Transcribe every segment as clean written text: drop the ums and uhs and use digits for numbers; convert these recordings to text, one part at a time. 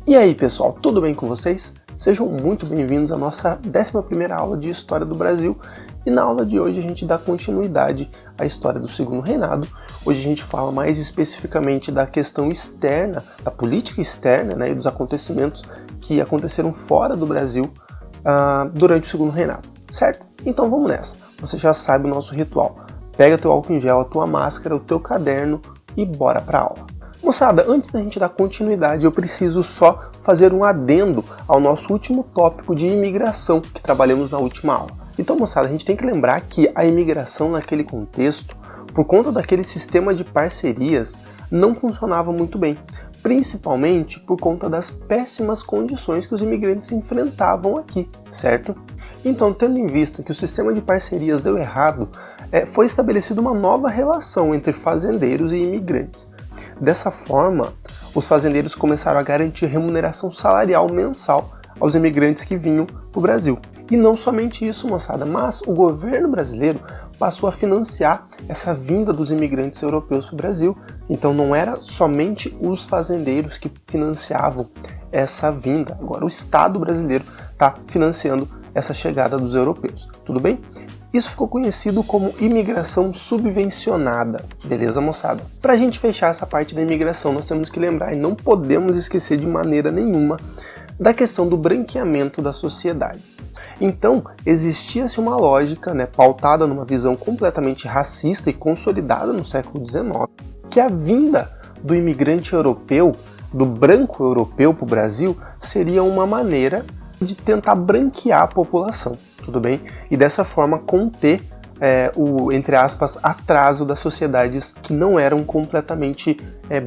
E aí pessoal, tudo bem com vocês? Sejam muito bem-vindos à nossa 11ª aula de História do Brasil. E na aula de hoje a gente dá continuidade à história do Segundo Reinado. Hoje a gente fala mais especificamente da questão externa, da política externa, e dos acontecimentos que aconteceram fora do Brasil durante o Segundo Reinado, certo? Então vamos nessa. Você já sabe o nosso ritual. Pega teu álcool em gel, a tua máscara, o teu caderno e bora pra aula. Moçada, antes da gente dar continuidade, eu preciso só fazer um adendo ao nosso último tópico de imigração que trabalhamos na última aula. Então, moçada, a gente tem que lembrar que a imigração naquele contexto, por conta daquele sistema de parcerias, não funcionava muito bem, principalmente por conta das péssimas condições que os imigrantes enfrentavam aqui, certo? Então, tendo em vista que o sistema de parcerias deu errado, foi estabelecida uma nova relação entre fazendeiros e imigrantes. Dessa forma, os fazendeiros começaram a garantir remuneração salarial mensal aos imigrantes que vinham para o Brasil. E não somente isso, moçada, mas o governo brasileiro passou a financiar essa vinda dos imigrantes europeus para o Brasil. Então não era somente os fazendeiros que financiavam essa vinda. Agora o Estado brasileiro está financiando essa chegada dos europeus. Tudo bem? Isso ficou conhecido como imigração subvencionada, beleza, moçada? Para a gente fechar essa parte da imigração, nós temos que lembrar e não podemos esquecer de maneira nenhuma da questão do branqueamento da sociedade. Então, existia-se uma lógica, pautada numa visão completamente racista e consolidada no século XIX, que a vinda do imigrante europeu, do branco europeu para o Brasil, seria uma maneira de tentar branquear a população, tudo bem? E dessa forma conter o, entre aspas, atraso das sociedades que não eram completamente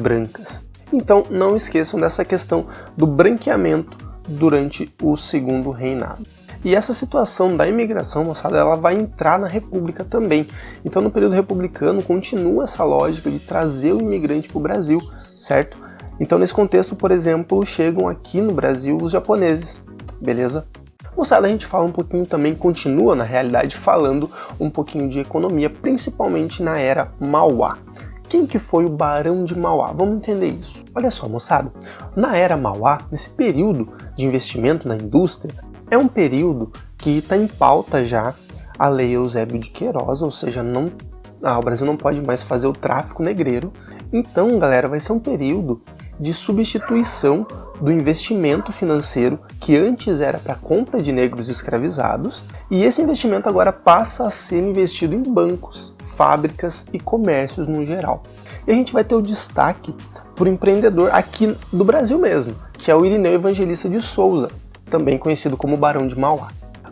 brancas. Então não esqueçam dessa questão do branqueamento durante o Segundo Reinado. E essa situação da imigração, moçada, ela vai entrar na República também. Então no período republicano continua essa lógica de trazer o imigrante para o Brasil, certo? Então nesse contexto, por exemplo, chegam aqui no Brasil os japoneses, beleza? Moçada, a gente fala um pouquinho também, continua na realidade falando um pouquinho de economia, principalmente na era Mauá. Quem que foi o Barão de Mauá? Vamos entender isso. Olha só, moçada, na era Mauá, nesse período de investimento na indústria, é um período que está em pauta já a Lei Eusébio de Queiroz, ou seja, o Brasil não pode mais fazer o tráfico negreiro. Então, galera, vai ser um período de substituição do investimento financeiro que antes era para compra de negros escravizados, e esse investimento agora passa a ser investido em bancos, fábricas e comércios no geral. E a gente vai ter o destaque por um empreendedor aqui do Brasil mesmo, que é o Irineu Evangelista de Souza, também conhecido como Barão de Mauá.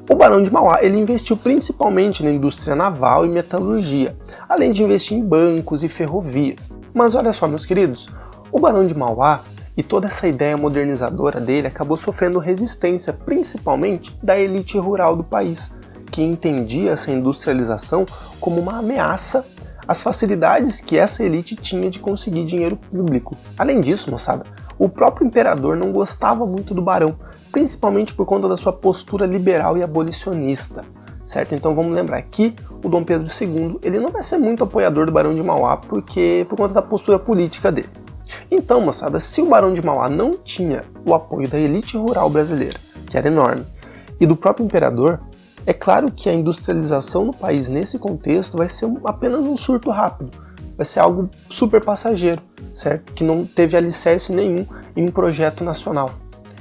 O Barão de Mauá ele investiu principalmente na indústria naval e metalurgia, além de investir em bancos e ferrovias. Mas olha só, meus queridos, o Barão de Mauá e toda essa ideia modernizadora dele acabou sofrendo resistência, principalmente da elite rural do país, que entendia essa industrialização como uma ameaça às facilidades que essa elite tinha de conseguir dinheiro público. Além disso, moçada, o próprio imperador não gostava muito do barão, principalmente por conta da sua postura liberal e abolicionista, certo? Então vamos lembrar que o Dom Pedro II ele não vai ser muito apoiador do Barão de Mauá por conta da postura política dele. Então, moçada, se o Barão de Mauá não tinha o apoio da elite rural brasileira, que era enorme, e do próprio imperador, é claro que a industrialização no país nesse contexto vai ser apenas um surto rápido, vai ser algo super passageiro, certo? Que não teve alicerce nenhum em um projeto nacional.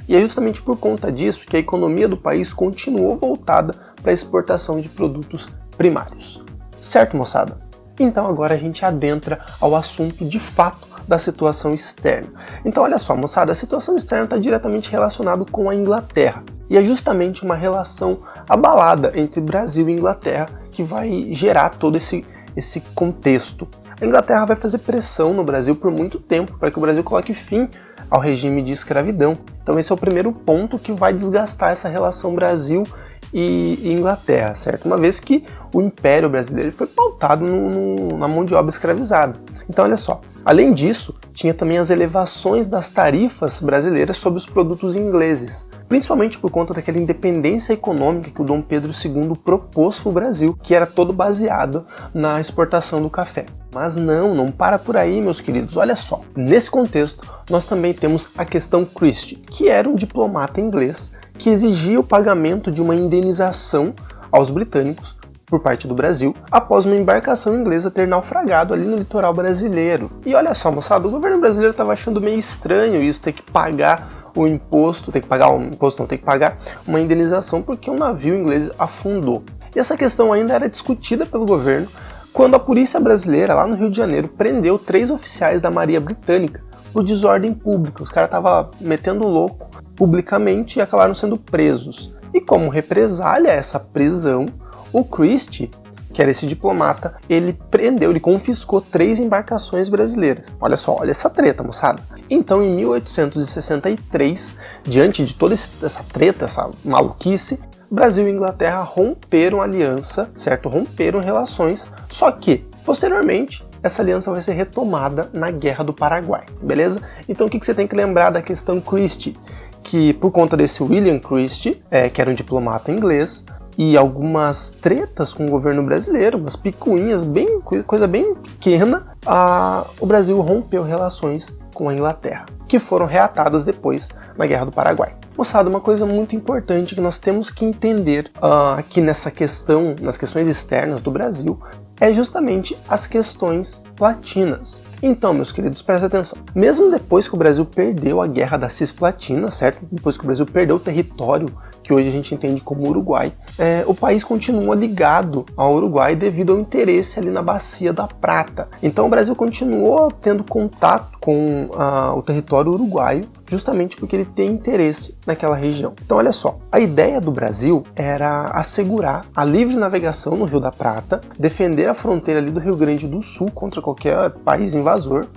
E é justamente por conta disso que a economia do país continuou voltada para a exportação de produtos primários. Certo, moçada? Então agora a gente adentra ao assunto de fato da situação externa. Então olha só, moçada, a situação externa está diretamente relacionada com a Inglaterra. E é justamente uma relação abalada entre Brasil e Inglaterra que vai gerar todo esse contexto. A Inglaterra vai fazer pressão no Brasil por muito tempo para que o Brasil coloque fim ao regime de escravidão. Então esse é o primeiro ponto que vai desgastar essa relação Brasil e Inglaterra, certo? Uma vez que o Império Brasileiro foi pautado na mão de obra escravizada. Então olha só, além disso, tinha também as elevações das tarifas brasileiras sobre os produtos ingleses, principalmente por conta daquela independência econômica que o Dom Pedro II propôs para o Brasil, que era todo baseado na exportação do café. Mas não para por aí, meus queridos, olha só. Nesse contexto, nós também temos a questão Christie, que era um diplomata inglês que exigia o pagamento de uma indenização aos britânicos por parte do Brasil, após uma embarcação inglesa ter naufragado ali no litoral brasileiro. E olha só, moçada, o governo brasileiro estava achando meio estranho isso, ter que pagar o imposto, ter que pagar uma indenização porque um navio inglês afundou. E essa questão ainda era discutida pelo governo quando a polícia brasileira, lá no Rio de Janeiro, prendeu 3 oficiais da Marinha Britânica por desordem pública. Os caras estavam metendo louco publicamente e acabaram sendo presos. E como represália a essa prisão, o Christie, que era esse diplomata, ele confiscou 3 embarcações brasileiras. Olha só, olha essa treta, moçada. Então, em 1863, diante de toda essa treta, essa maluquice, Brasil e Inglaterra romperam aliança, certo? Romperam relações, só que, posteriormente, essa aliança vai ser retomada na Guerra do Paraguai, beleza? Então, o que você tem que lembrar da questão Christie? Que, por conta desse William Christie, que era um diplomata inglês, e algumas tretas com o governo brasileiro, umas picuinhas, coisa bem pequena, o Brasil rompeu relações com a Inglaterra, que foram reatadas depois na Guerra do Paraguai. Moçada, uma coisa muito importante que nós temos que entender aqui nas questões externas do Brasil, é justamente as questões latinas. Então, meus queridos, prestem atenção. Mesmo depois que o Brasil perdeu a Guerra da Cisplatina, certo? Depois que o Brasil perdeu o território que hoje a gente entende como Uruguai, o país continua ligado ao Uruguai devido ao interesse ali na Bacia da Prata. Então o Brasil continuou tendo contato com o território uruguaio, justamente porque ele tem interesse naquela região. Então olha só, a ideia do Brasil era assegurar a livre navegação no Rio da Prata, defender a fronteira ali do Rio Grande do Sul contra qualquer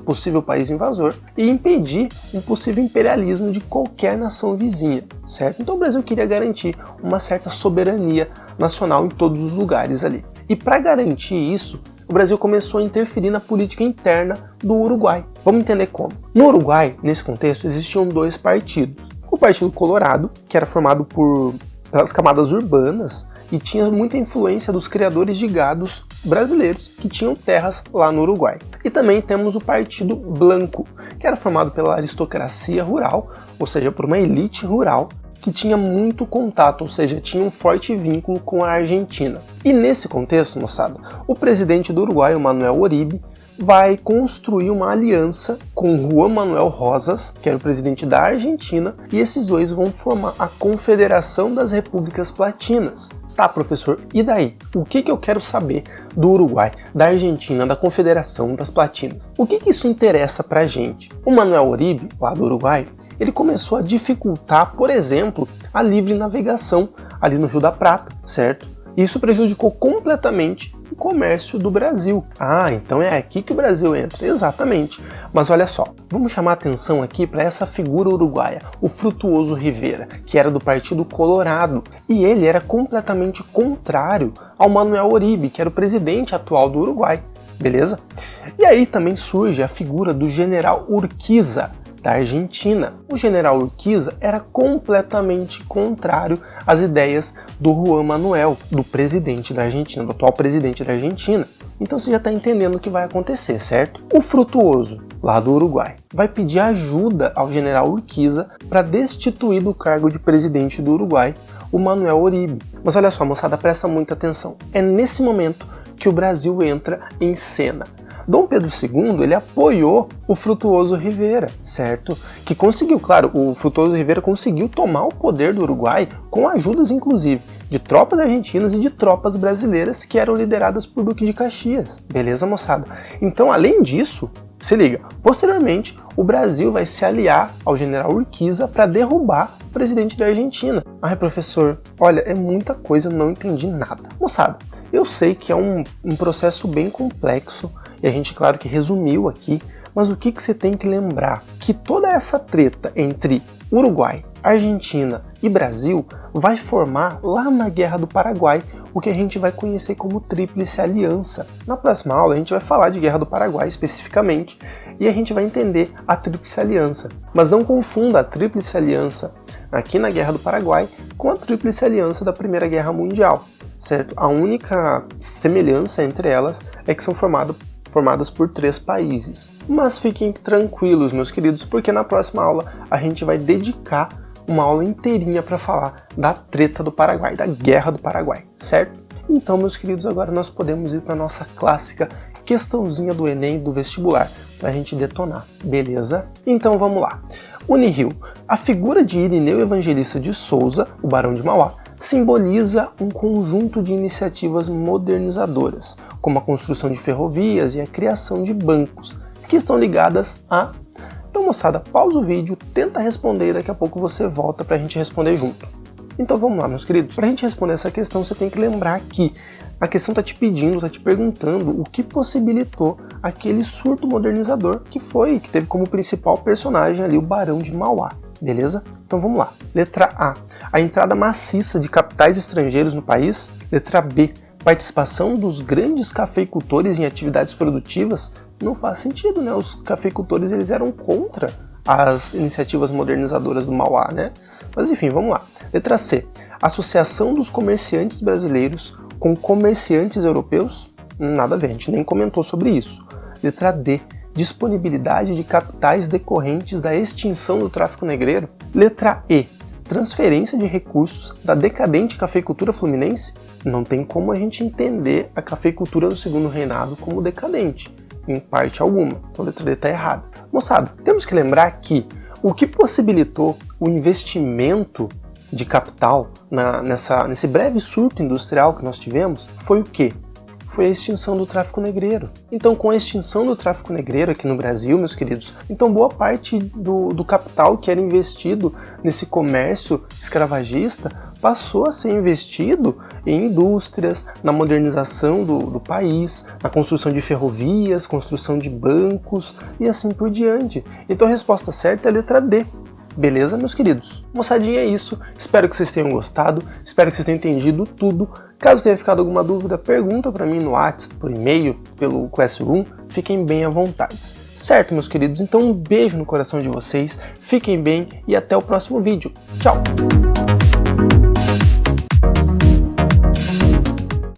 possível país invasor, e impedir um possível imperialismo de qualquer nação vizinha, certo? Então o Brasil queria garantir uma certa soberania nacional em todos os lugares ali. E para garantir isso, o Brasil começou a interferir na política interna do Uruguai. Vamos entender como. No Uruguai, nesse contexto, existiam 2 partidos. O Partido Colorado, que era formado pelas camadas urbanas e tinha muita influência dos criadores de gados brasileiros que tinham terras lá no Uruguai. E também temos o Partido Blanco, que era formado pela aristocracia rural, ou seja, por uma elite rural, que tinha muito contato, ou seja, tinha um forte vínculo com a Argentina. E nesse contexto, moçada, o presidente do Uruguai, o Manuel Oribe, vai construir uma aliança com Juan Manuel Rosas, que era o presidente da Argentina, e esses dois vão formar a Confederação das Repúblicas Platinas. Tá, professor, e daí? O que eu quero saber do Uruguai, da Argentina, da Confederação das Platinas? O que isso interessa pra gente? O Manuel Oribe, lá do Uruguai, ele começou a dificultar, por exemplo, a livre navegação ali no Rio da Prata, certo? Isso prejudicou completamente o comércio do Brasil. Então é aqui que o Brasil entra, exatamente. Mas olha só, vamos chamar a atenção aqui para essa figura uruguaia, o Frutuoso Rivera, que era do Partido Colorado, e ele era completamente contrário ao Manuel Oribe, que era o presidente atual do Uruguai, beleza? E aí também surge a figura do General Urquiza, da Argentina. O General Urquiza era completamente contrário às ideias do Juan Manuel, do presidente da Argentina, do atual presidente da Argentina. Então você já está entendendo o que vai acontecer, certo? O Frutuoso, lá do Uruguai, vai pedir ajuda ao General Urquiza para destituir do cargo de presidente do Uruguai o Manuel Oribe. Mas olha só, moçada, presta muita atenção. É nesse momento que o Brasil entra em cena. Dom Pedro II, ele apoiou o Frutuoso Rivera, certo? Que conseguiu, claro, o Frutuoso Rivera conseguiu tomar o poder do Uruguai com ajudas, inclusive, de tropas argentinas e de tropas brasileiras que eram lideradas por Duque de Caxias. Beleza, moçada? Então, além disso, se liga, posteriormente, o Brasil vai se aliar ao General Urquiza para derrubar o presidente da Argentina. Professor, olha, é muita coisa, não entendi nada. Moçada, eu sei que é um processo bem complexo, e a gente, claro, que resumiu aqui, mas o que você tem que lembrar? Que toda essa treta entre Uruguai Argentina e Brasil vai formar lá na Guerra do Paraguai o que a gente vai conhecer como Tríplice Aliança. Na próxima aula a gente vai falar de Guerra do Paraguai especificamente e a gente vai entender a Tríplice Aliança. Mas não confunda a Tríplice Aliança aqui na Guerra do Paraguai com a Tríplice Aliança da Primeira Guerra Mundial, certo? A única semelhança entre elas é que são formadas por 3 países. Mas fiquem tranquilos, meus queridos, porque na próxima aula a gente vai dedicar uma aula inteirinha para falar da treta do Paraguai, da Guerra do Paraguai, certo? Então, meus queridos, agora nós podemos ir para nossa clássica questãozinha do Enem do vestibular, para a gente detonar, beleza? Então vamos lá. Unirio. A figura de Irineu Evangelista de Souza, o Barão de Mauá, simboliza um conjunto de iniciativas modernizadoras, como a construção de ferrovias e a criação de bancos, que estão ligadas a... Então, moçada, pausa o vídeo, tenta responder e daqui a pouco você volta pra gente responder junto. Então vamos lá, meus queridos. Pra gente responder essa questão, você tem que lembrar que a questão tá te pedindo, tá te perguntando o que possibilitou aquele surto modernizador que teve como principal personagem ali o Barão de Mauá, beleza? Então vamos lá. Letra A. A entrada maciça de capitais estrangeiros no país. Letra B. Participação dos grandes cafeicultores em atividades produtivas. Não faz sentido, né? Os cafeicultores eles eram contra as iniciativas modernizadoras do Mauá, né? Mas enfim, vamos lá. Letra C. Associação dos comerciantes brasileiros com comerciantes europeus? Nada a ver, a gente nem comentou sobre isso. Letra D. Disponibilidade de capitais decorrentes da extinção do tráfico negreiro? Letra E. Transferência de recursos da decadente cafeicultura fluminense? Não tem como a gente entender a cafeicultura do Segundo Reinado como decadente, em parte alguma. Então a letra D está errada. Moçada, temos que lembrar que o que possibilitou o investimento de capital nesse breve surto industrial que nós tivemos foi o quê? Foi a extinção do tráfico negreiro. Então, com a extinção do tráfico negreiro aqui no Brasil, meus queridos, então boa parte do capital que era investido nesse comércio escravagista passou a ser investido em indústrias, na modernização do país, na construção de ferrovias, construção de bancos e assim por diante. Então a resposta certa é a letra D. Beleza, meus queridos? Moçadinha, é isso. Espero que vocês tenham gostado, espero que vocês tenham entendido tudo. Caso tenha ficado alguma dúvida, pergunta para mim no WhatsApp, por e-mail, pelo Classroom. Fiquem bem à vontade. Certo, meus queridos? Então um beijo no coração de vocês, fiquem bem e até o próximo vídeo. Tchau!